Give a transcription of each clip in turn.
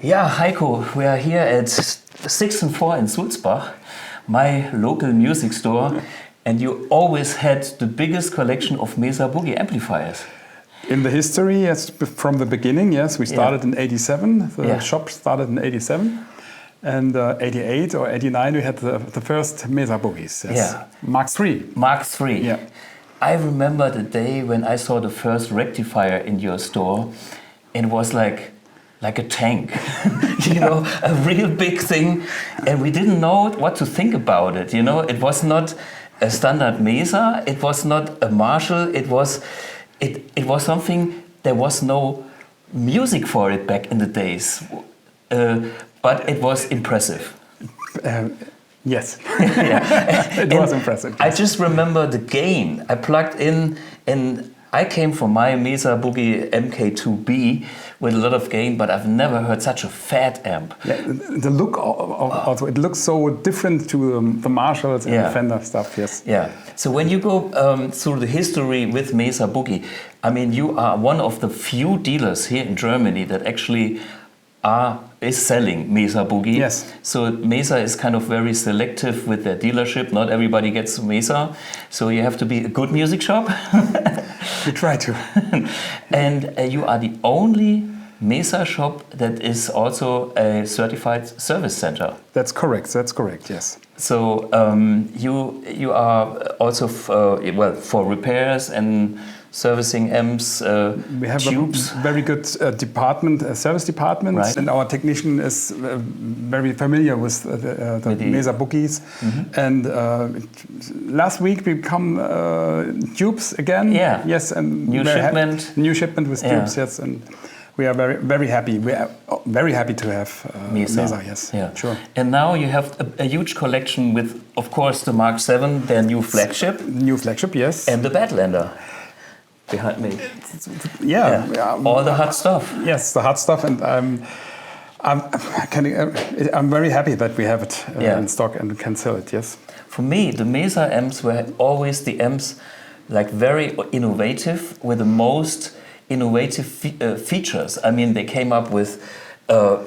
Yeah, Heiko, we are here at 6 and 4 in Sulzbach, my local music store, and you always had the biggest collection of Mesa Boogie amplifiers. In the history, yes, from the beginning, yes, we started in '87. The shop started in '87, and '88 or '89 we had the first Mesa Boogies. Yes. Yeah, Mark III. Mark III. Yeah. I remember the day when I saw the first rectifier in your store. It was like a tank, you know, a real big thing, and we didn't know what to think about it. You know, it was not a standard Mesa, it was not a Marshall, it was something. There was no music for it back in the days, but it was impressive. Yes, it was impressive. I just remember the gain. I plugged in, and I came from my Mesa Boogie MK2B with a lot of gain, but I've never heard such a fat amp. Yeah, the look also, it looks so different to the Marshalls and the Fender stuff, yes. Yeah, so when you go through the history with Mesa Boogie, I mean, you are one of the few dealers here in Germany that actually is selling Mesa Boogie. Yes. So Mesa is kind of very selective with their dealership. Not everybody gets Mesa, so you have to be a good music shop. We try to. And you are the only Mesa shop that is also a certified service center. That's correct, yes. So you are also for repairs and servicing amps, we have tubes. A very good service department, right. And our technician is very familiar with the Mesa Boogies. Mm-hmm. And last week we come tubes again. Yeah. Yes, and new shipment with tubes. Yes, and we are very happy. We are very happy to have Mesa. Yes, yeah, sure. And now you have a huge collection with, of course, the Mark VII, their new flagship. New flagship, yes. And the Badlander behind me. Yeah. All the hot stuff. Yes, the hot stuff, and I'm very happy that we have it in stock and can sell it. Yes. For me, the Mesa amps were always the amps, like very innovative with the most innovative features. I mean, they came up with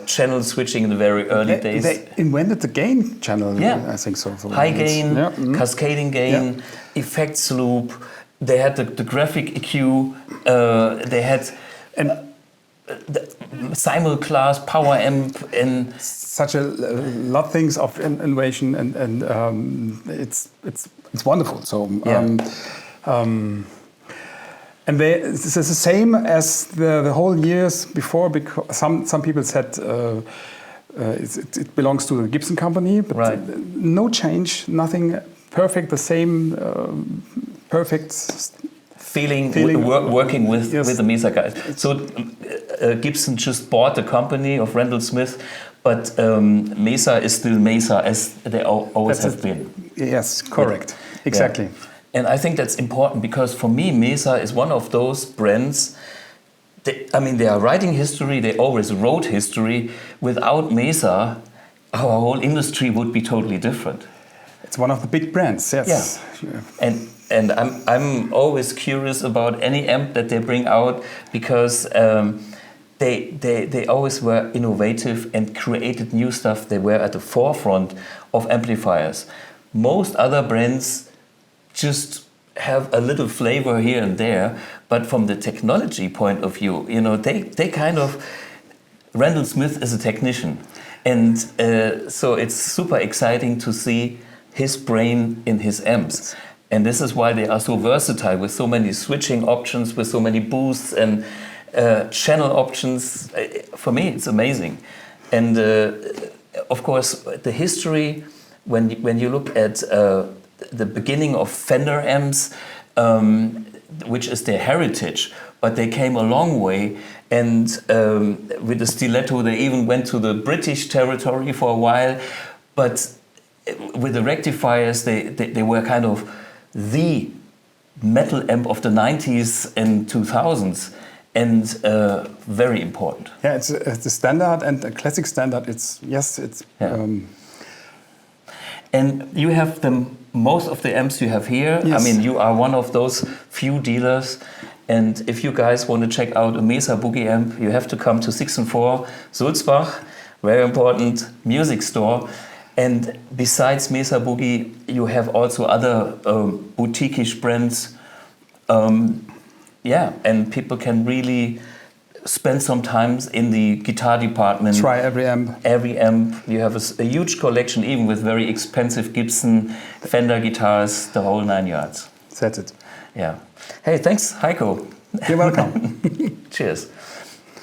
channel switching in the very early days. They invented the gain channel. Yeah, I think so. High gain, cascading gain, effects loop. They had the graphic EQ. They had the simulclass power amp, and such a lot of things of innovation, and it's wonderful. So. And it's the same as the whole years before, because some people said it belongs to the Gibson company, but no change, nothing, perfect, the same perfect feeling working with the Mesa guys. So Gibson just bought the company of Randall Smith, but Mesa is still Mesa as they always have been. Yes, correct, exactly. Yeah. And I think that's important because for me, Mesa is one of those brands. They are writing history. They always wrote history. Without Mesa, our whole industry would be totally different. It's one of the big brands. Yes. Yeah. And I'm always curious about any amp that they bring out because they always were innovative and created new stuff. They were at the forefront of amplifiers. Most other brands just have a little flavor here and there, but from the technology point of view, you know, they kind of, Randall Smith is a technician, and so it's super exciting to see his brain in his amps, and this is why they are so versatile with so many switching options, with so many boosts and channel options. For me, it's amazing, and of course the history when you look at the beginning of Fender amps, which is their heritage, but they came a long way. And with the stiletto, they even went to the British territory for a while. But with the rectifiers, they were kind of the metal amp of the 90s and 2000s, and very important. Yeah, it's a standard and a classic standard. And you have most of the amps you have here. Yes. I mean, you are one of those few dealers, And if you guys want to check out a Mesa Boogie amp, you have to come to 6 and 4 Sulzbach, very important music store. And besides Mesa Boogie, you have also other boutique-ish brands. And people can really spend some time in the guitar department. Try every amp. Every amp. You have a huge collection, even with very expensive Gibson, Fender guitars, the whole 9 yards. That's it. Yeah. Hey, thanks, Heiko. You're welcome. Cheers.